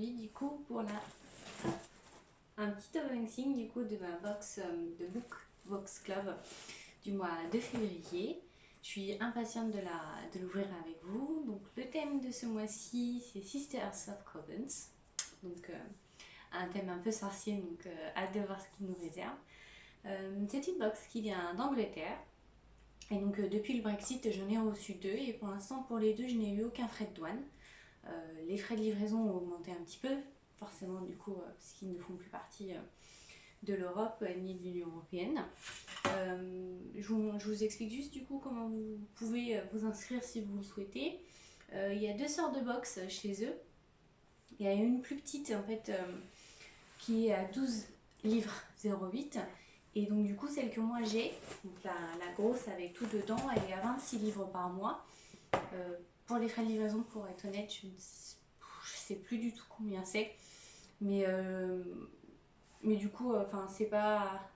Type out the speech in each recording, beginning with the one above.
aujourd'hui du coup pour un petit unboxing du coup de ma box de Box Club du mois de février. Je suis impatiente de l'ouvrir avec vous. Donc le thème de ce mois-ci c'est Sisters of Covens. Donc un thème un peu sorcier, donc hâte de voir ce qu'il nous réserve. C'est une box qui vient d'Angleterre. Et donc depuis le Brexit, j'en ai reçu deux et pour l'instant pour les deux, je n'ai eu aucun frais de douane. Les frais de livraison ont augmenté un petit peu, forcément du coup, parce qu'ils ne font plus partie de l'Europe ni de l'Union Européenne. Je vous explique juste du coup comment vous pouvez vous inscrire si vous le souhaitez. Il y a deux sortes de box chez eux. Il y a une plus petite en fait qui est à 12 livres 08. Et donc du coup celle que moi j'ai, donc la grosse avec tout dedans, elle est à 26 livres par mois. Pour les frais de livraison, pour être honnête, je ne sais plus du tout combien c'est. Mais du coup, c'est pas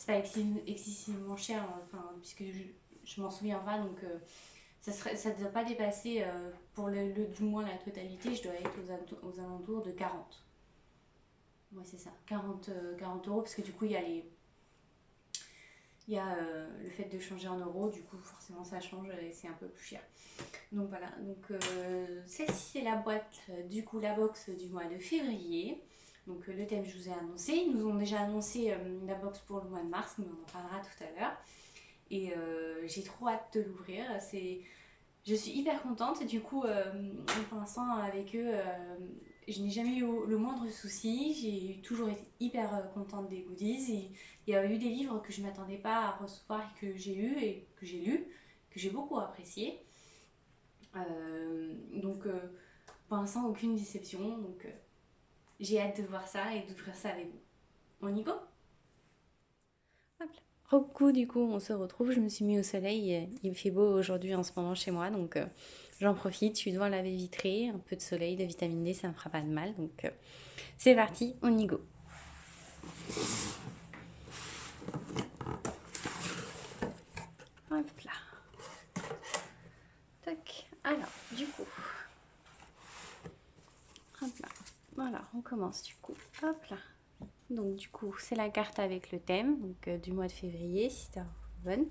excessivement cher, puisque je m'en souviens pas. Donc ça ne doit pas dépasser, pour du moins la totalité, je dois être aux alentours de 40. Ouais, c'est ça, 40 euros, parce que du coup, il y a le fait de changer en euros, du coup forcément ça change et c'est un peu plus cher. Donc voilà, donc celle-ci c'est la boîte, du coup la box du mois de février. Donc le thème je vous ai annoncé, ils nous ont déjà annoncé la box pour le mois de mars, mais on en parlera tout à l'heure. Et j'ai trop hâte de l'ouvrir, je suis hyper contente et du coup pour l'instant avec eux je n'ai jamais eu le moindre souci, j'ai toujours été hyper contente des goodies. Et il y a eu des livres que je ne m'attendais pas à recevoir et que j'ai eu et que j'ai lu, que j'ai beaucoup apprécié. Donc pour l'instant aucune déception, donc j'ai hâte de voir ça et d'ouvrir ça avec vous. On y go? Hop là. Coucou, du coup on se retrouve, je me suis mis au soleil, il fait beau aujourd'hui en ce moment chez moi, donc j'en profite, je suis devant la baie vitrée, un peu de soleil, de vitamine D, ça me fera pas de mal, donc c'est parti, on y go. Hop là. Tac, alors du coup, hop là, voilà, on commence du coup, hop là. Donc du coup, c'est la carte avec le thème donc, du mois de février, Sister Oven.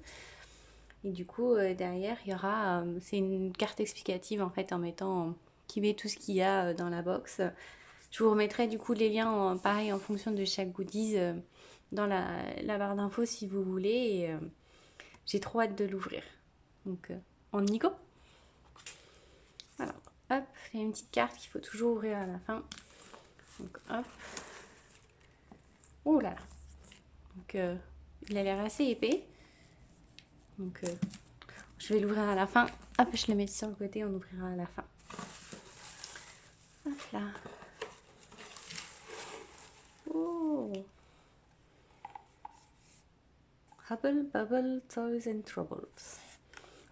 Et du coup, derrière, il y aura... c'est une carte explicative, en fait, en mettant... qui met tout ce qu'il y a dans la box. Je vous remettrai du coup les liens, pareil, en fonction de chaque goodies, dans la barre d'infos, si vous voulez. Et j'ai trop hâte de l'ouvrir. Donc, on y go. Alors, hop, il y a une petite carte qu'il faut toujours ouvrir à la fin. Donc, hop. Oh là là. Donc, il a l'air assez épais. Donc, je vais l'ouvrir à la fin. Hop, je le mets sur le côté, on ouvrira à la fin. Hop là. Oh. Hubble, Bubble, Toys and Troubles.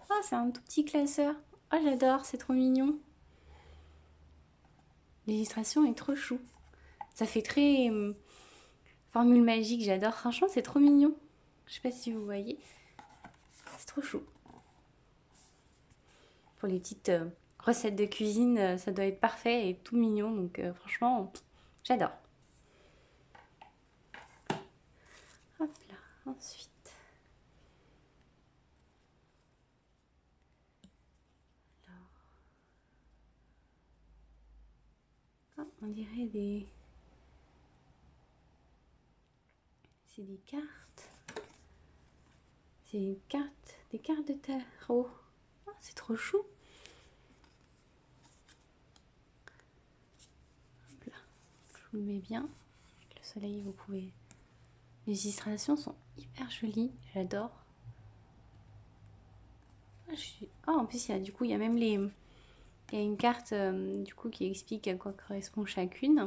Ah, c'est un tout petit classeur. Oh, j'adore, c'est trop mignon. L'illustration est trop chou. Ça fait très formule magique, j'adore. Franchement, c'est trop mignon. Je sais pas si vous voyez. C'est trop chou. Pour les petites recettes de cuisine, ça doit être parfait et tout mignon. Donc franchement, j'adore. Hop là, ensuite. Alors, on dirait des... C'est des cartes. C'est des cartes de tarot. Oh, c'est trop chou. Hop là, je vous le mets bien. Avec le soleil, vous pouvez... Les illustrations sont hyper jolies, j'adore. Oh, en plus, du coup, il y a même il y a une carte du coup qui explique à quoi correspond chacune.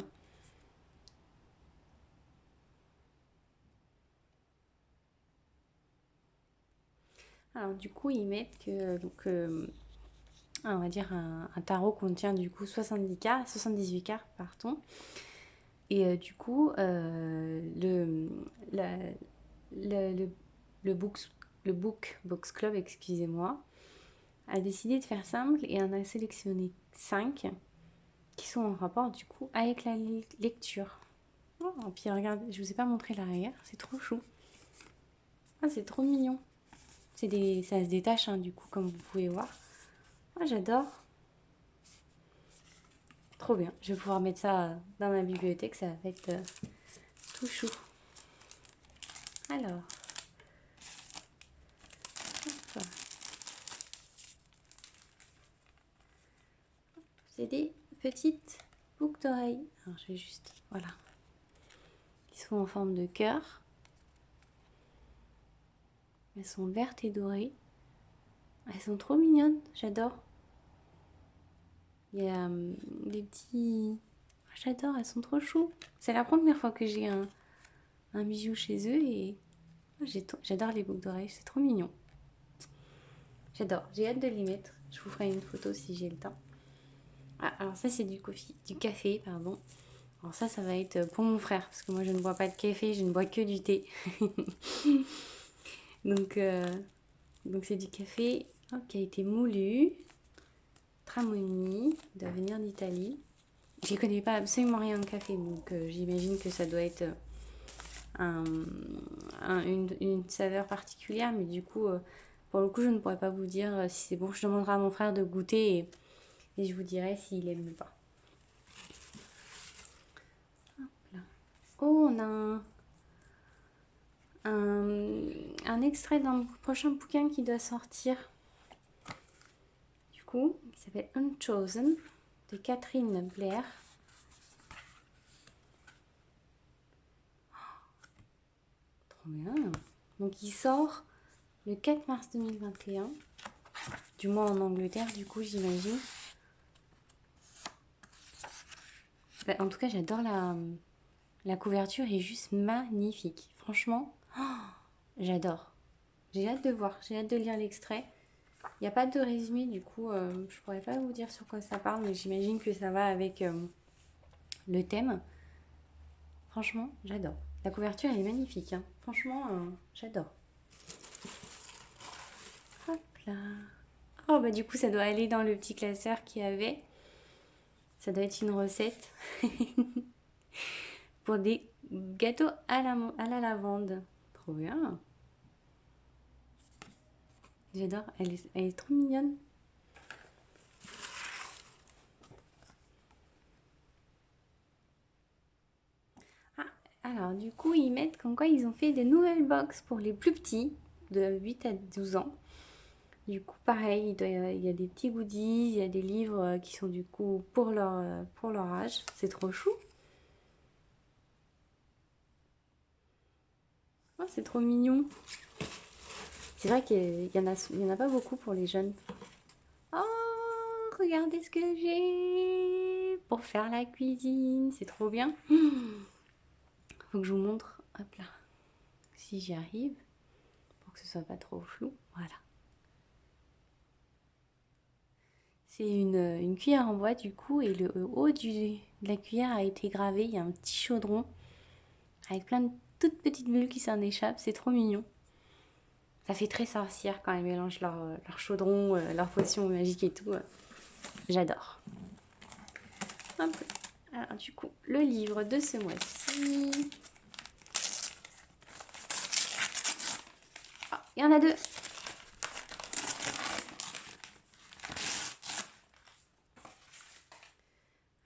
Alors du coup, ils mettent que donc, on va dire un tarot contient du coup 78 cartes, pardon. Et du coup, le Box Club, excusez-moi, a décidé de faire simple et en a sélectionné 5 qui sont en rapport du coup avec la lecture. Oh, puis regardez, je vous ai pas montré l'arrière, c'est trop chou. Ah, c'est trop mignon. Ça se détache hein, du coup, comme vous pouvez voir. Moi, j'adore. Trop bien. Je vais pouvoir mettre ça dans ma bibliothèque, ça va être tout chou. Alors, hop. C'est des petites boucles d'oreilles. Alors, je vais juste, voilà. Ils sont en forme de cœur. Elles sont vertes et dorées. Elles sont trop mignonnes, j'adore. Il y a des petits... J'adore, elles sont trop chou. C'est la première fois que j'ai un bijou chez eux et j'adore les boucles d'oreilles, c'est trop mignon. J'adore, j'ai hâte de les mettre. Je vous ferai une photo si j'ai le temps. Ah, alors ça c'est du café, pardon. Alors ça va être pour mon frère, parce que moi je ne bois pas de café, je ne bois que du thé. donc c'est du café qui a été moulu. Tramoni, doit venir d'Italie. Je ne connais pas absolument rien en café, donc j'imagine que ça doit être une saveur particulière, mais du coup, pour le coup, je ne pourrais pas vous dire si c'est bon. Je demanderai à mon frère de goûter et je vous dirai s'il aime ou pas. Oh, on a un extrait d'un prochain bouquin qui doit sortir. Du coup, qui s'appelle Unchosen, de Catherine Blair. Trop bien. Donc, il sort le 4 mars 2021. Du moins en Angleterre, du coup, j'imagine. En tout cas, j'adore la couverture est juste magnifique. Franchement, j'adore. J'ai hâte de voir, j'ai hâte de lire l'extrait. Il n'y a pas de résumé, du coup, je pourrais pas vous dire sur quoi ça parle, mais j'imagine que ça va avec le thème. Franchement, j'adore. La couverture est magnifique, hein. Franchement, j'adore. Hop là. Oh, bah du coup, ça doit aller dans le petit classeur qu'il y avait. Ça doit être une recette pour des gâteaux à la lavande. Trop bien. J'adore, elle est trop mignonne. Ah, alors du coup, ils mettent comme quoi ils ont fait des nouvelles box pour les plus petits, de 8 à 12 ans. Du coup, pareil, il y a des petits goodies, il y a des livres qui sont du coup pour leur âge. C'est trop chou. Oh, c'est trop mignon. C'est vrai qu'il y en a pas beaucoup pour les jeunes. Oh, regardez ce que j'ai pour faire la cuisine. C'est trop bien. Faut que je vous montre. Hop là. Si j'y arrive. Pour que ce soit pas trop flou. Voilà. C'est une cuillère en bois du coup et le haut de la cuillère a été gravé. Il y a un petit chaudron avec plein de toutes petites bulles qui s'en échappent. C'est trop mignon. Ça fait très sorcière quand ils mélangent leur chaudron, leur potion magique et tout. J'adore. Hop. Alors du coup, le livre de ce mois-ci. Ah, il y en a deux.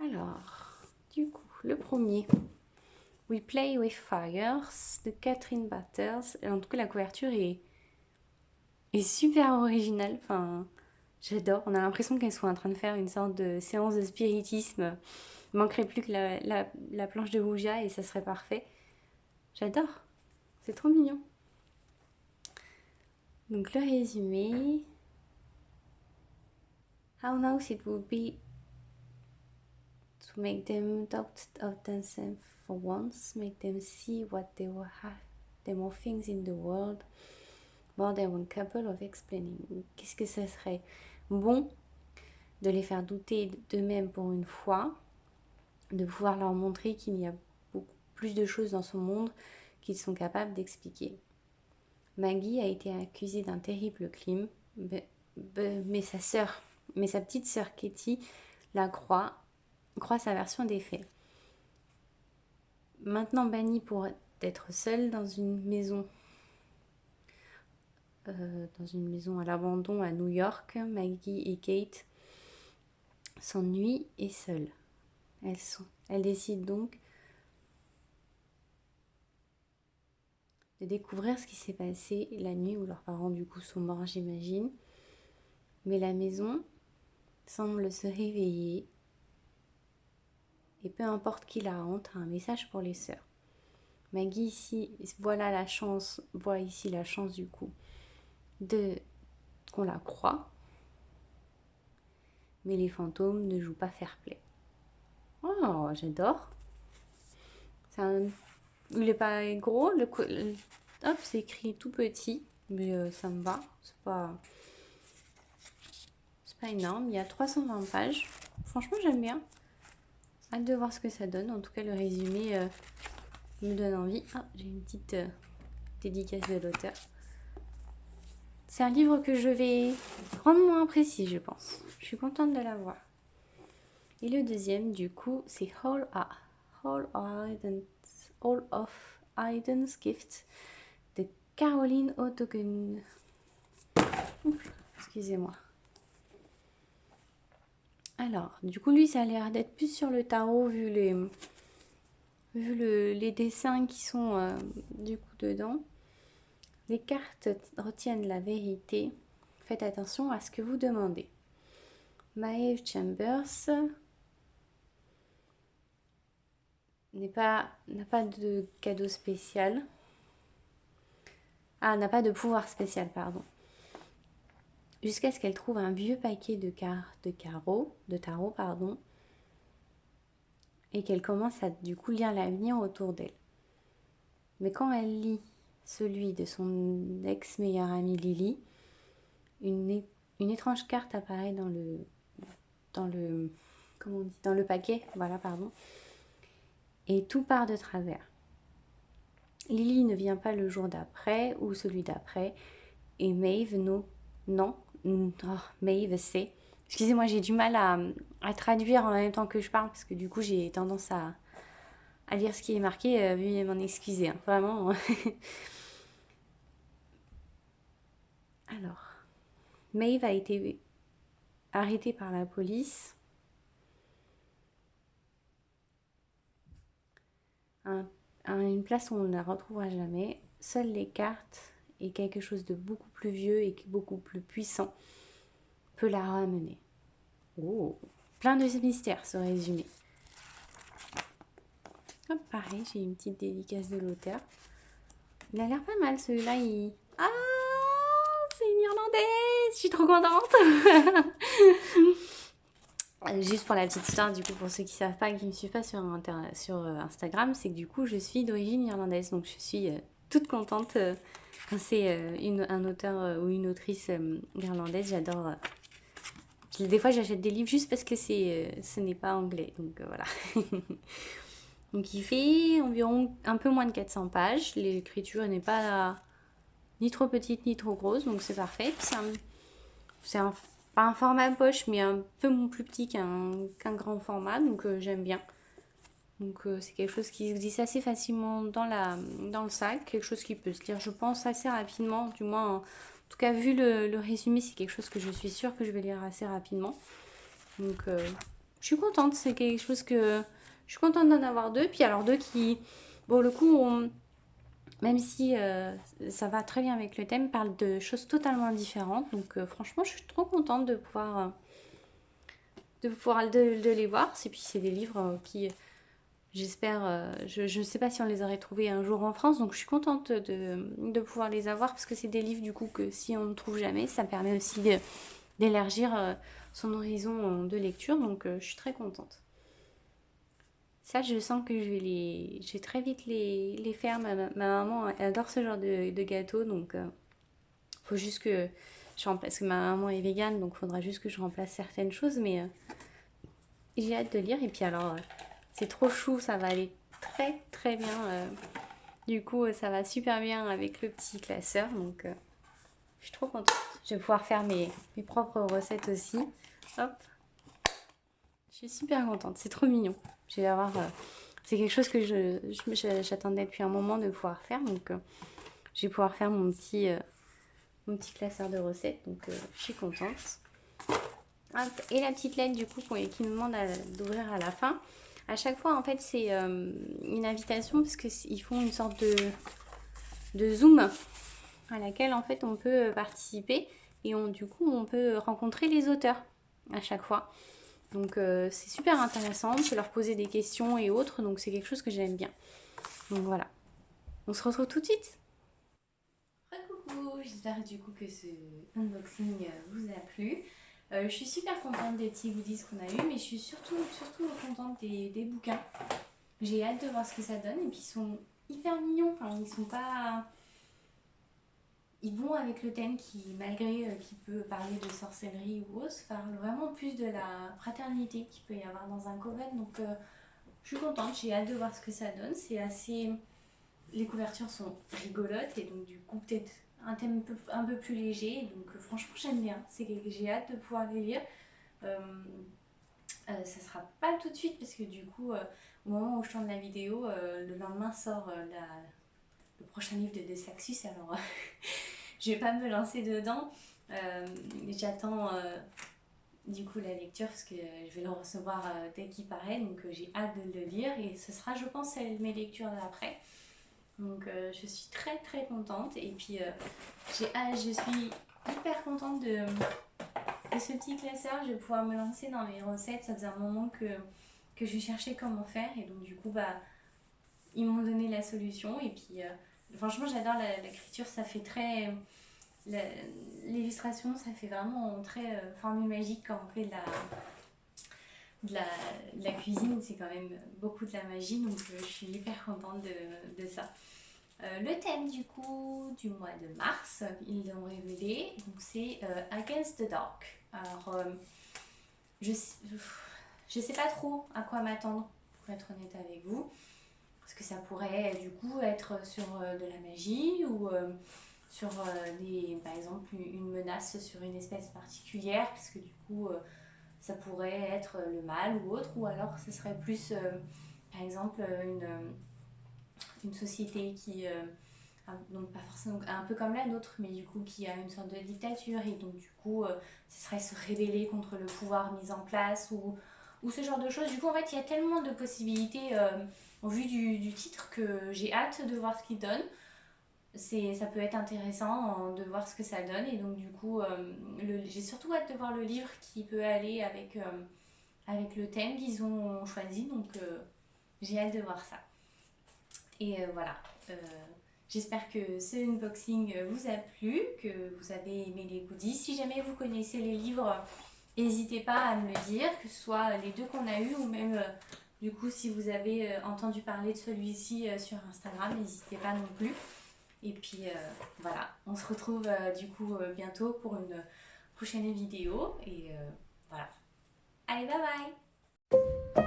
Alors, du coup, le premier, We Play with Fires de Catherine Batters. Et en tout cas, la couverture est super originale. Enfin, j'adore. On a l'impression qu'elles sont en train de faire une sorte de séance de spiritisme. Il manquerait plus que la planche de Ouija et ça serait parfait. J'adore. C'est trop mignon. Donc, le résumé. How nice it would be to make them doubt of themselves for once, make them see what they will have. There are more things in the world, more than one couple of explaining. Qu'est-ce que ça serait bon de les faire douter d'eux-mêmes pour une fois, de pouvoir leur montrer qu'il y a beaucoup plus de choses dans ce monde qu'ils sont capables d'expliquer. Maggie a été accusée d'un terrible crime, mais sa petite sœur Katie la croit croit sa version des faits. Maintenant banni pour être seule dans une maison à l'abandon à New York, Maggie et Kate s'ennuient et seules. Elles décident donc de découvrir ce qui s'est passé la nuit où leurs parents du coup sont morts, j'imagine. Mais la maison semble se réveiller et peu importe qui la hante, a un message pour les sœurs. Maggie ici voit ici la chance du coup qu'on la croie, mais les fantômes ne jouent pas fair play. Oh, j'adore. Il est pas gros, hop, c'est écrit tout petit, mais ça me va. C'est pas énorme. Il y a 320 pages. Franchement, j'aime bien. Hâte de voir ce que ça donne. En tout cas, le résumé me donne envie. Ah, j'ai une petite dédicace de l'auteur. C'est un livre que je vais rendre moins précis, je pense. Je suis contente de l'avoir. Et le deuxième, du coup, c'est All of Aiden's Gift de Caroline Autogun. Excusez-moi. Alors, du coup, lui, ça a l'air d'être plus sur le tarot, vu les dessins qui sont du coup dedans. Les cartes retiennent la vérité. Faites attention à ce que vous demandez. Maeve Chambers n'a pas de cadeau spécial. Ah, n'a pas de pouvoir spécial, pardon. Jusqu'à ce qu'elle trouve un vieux paquet de tarot, et qu'elle commence à du coup lire l'avenir autour d'elle. Mais quand elle lit celui de son ex-meilleure amie Lily, une étrange carte apparaît dans le paquet, voilà, pardon, et tout part de travers. Lily ne vient pas le jour d'après ou celui d'après, et Maeve Maeve sait. Excusez-moi, j'ai du mal à traduire en même temps que je parle, parce que du coup j'ai tendance à lire ce qui est marqué, veuillez m'en excuser, hein, vraiment. Alors, Maeve a été arrêtée par la police à une place où on ne la retrouvera jamais. Seules les cartes et quelque chose de beaucoup plus vieux et beaucoup plus puissant peut la ramener. Oh, plein de mystères ce résumé. Hop, pareil, j'ai une petite dédicace de l'auteur. Il a l'air pas mal celui-là. Ah, c'est une Irlandaise. Je suis trop contente. Juste pour la petite histoire, du coup, pour ceux qui savent pas, qui me suivent pas sur Instagram, c'est que du coup, je suis d'origine irlandaise. Donc, je suis toute contente quand c'est un auteur ou une autrice irlandaise. J'adore. Des fois, j'achète des livres juste parce que ce n'est pas anglais. Donc, voilà. Donc, il fait environ un peu moins de 400 pages. L'écriture n'est pas ni trop petite ni trop grosse, donc c'est parfait. Puis pas un format poche, mais un peu plus petit qu'un grand format, donc j'aime bien. Donc c'est quelque chose qui se glisse assez facilement dans le sac, quelque chose qui peut se lire, je pense, assez rapidement. Du moins, en tout cas, vu le résumé, c'est quelque chose que je suis sûre que je vais lire assez rapidement. Donc je suis contente, c'est quelque chose que... Je suis contente d'en avoir deux, puis alors deux qui, bon, le coup, même si ça va très bien avec le thème, parle de choses totalement différentes. Donc franchement, je suis trop contente de pouvoir de les voir. Et puis c'est des livres qui, j'espère, je ne sais pas si on les aurait trouvés un jour en France. Donc je suis contente de pouvoir les avoir parce que c'est des livres du coup que si on ne trouve jamais, ça permet aussi d'élargir son horizon de lecture. Donc je suis très contente. Ça, je sens que je vais très vite les faire. Ma maman elle adore ce genre de gâteau, donc faut juste que je remplace. Parce que ma maman est végane, donc il faudra juste que je remplace certaines choses, mais j'ai hâte de lire. Et puis alors, c'est trop chou, ça va aller très très bien. Du coup, ça va super bien avec le petit classeur, donc je suis trop contente. Je vais pouvoir faire mes propres recettes aussi. Hop, suis super contente, c'est trop mignon. Je vais avoir, c'est quelque chose que j'attendais depuis un moment de pouvoir faire, donc je vais pouvoir faire mon petit classeur de recettes, donc je suis contente. Hop, et la petite lettre du coup qui nous demande d'ouvrir à la fin. À chaque fois en fait c'est une invitation parce qu'ils font une sorte de Zoom à laquelle en fait on peut participer et du coup on peut rencontrer les auteurs à chaque fois. Donc c'est super intéressant, on peut leur poser des questions et autres, donc c'est quelque chose que j'aime bien. Donc voilà, on se retrouve tout de suite. Coucou, j'espère du coup que ce unboxing vous a plu. Je suis super contente des petits goodies qu'on a eu, mais je suis surtout contente des bouquins. J'ai hâte de voir ce que ça donne, et puis ils sont hyper mignons, enfin ils sont pas... Ils vont avec le thème qui, malgré qu'il peut parler de sorcellerie ou autre, parle vraiment plus de la fraternité qu'il peut y avoir dans un coven. Donc je suis contente, j'ai hâte de voir ce que ça donne. C'est assez... Les couvertures sont rigolotes et donc du coup peut-être un thème un peu plus léger. Donc franchement j'aime bien, j'ai hâte de pouvoir les lire. Ça sera pas tout de suite parce que du coup au moment où je tourne la vidéo, le lendemain sort le prochain livre de Saxus, alors je vais pas me lancer dedans. J'attends du coup la lecture parce que je vais le recevoir dès qu'il paraît, donc j'ai hâte de le lire et ce sera je pense mes lectures d'après. Donc je suis très contente et puis je suis hyper contente de ce petit classeur. Je vais pouvoir me lancer dans les recettes. Ça faisait un moment que je cherchais comment faire et donc du coup bah ils m'ont donné la solution et puis franchement j'adore l'écriture, ça fait très... L'illustration ça fait vraiment très formule magique quand on fait de la cuisine, c'est quand même beaucoup de la magie, donc je suis hyper contente de ça. Le thème du coup du mois de mars, ils l'ont révélé, donc c'est Against the Dark. Alors je sais pas trop à quoi m'attendre pour être honnête avec vous, parce que ça pourrait du coup être sur de la magie ou sur par exemple une menace sur une espèce particulière, parce que du coup ça pourrait être le mal ou autre, ou alors ce serait plus par exemple une société qui donc pas forcément un peu comme la nôtre, mais du coup qui a une sorte de dictature et donc du coup ce serait se rébeller contre le pouvoir mis en place ou ce genre de choses. Du coup en fait il y a tellement de possibilités au vu du titre que j'ai hâte de voir ce qu'il donne. Ça peut être intéressant de voir ce que ça donne et donc du coup j'ai surtout hâte de voir le livre qui peut aller avec le thème qu'ils ont choisi, donc j'ai hâte de voir ça. Et voilà, j'espère que ce unboxing vous a plu, que vous avez aimé les goodies. Si jamais vous connaissez les livres, n'hésitez pas à me le dire, que ce soit les deux qu'on a eu ou même du coup si vous avez entendu parler de celui-ci sur Instagram, n'hésitez pas non plus. Et puis voilà, on se retrouve du coup bientôt pour une prochaine vidéo et voilà. Allez, bye bye!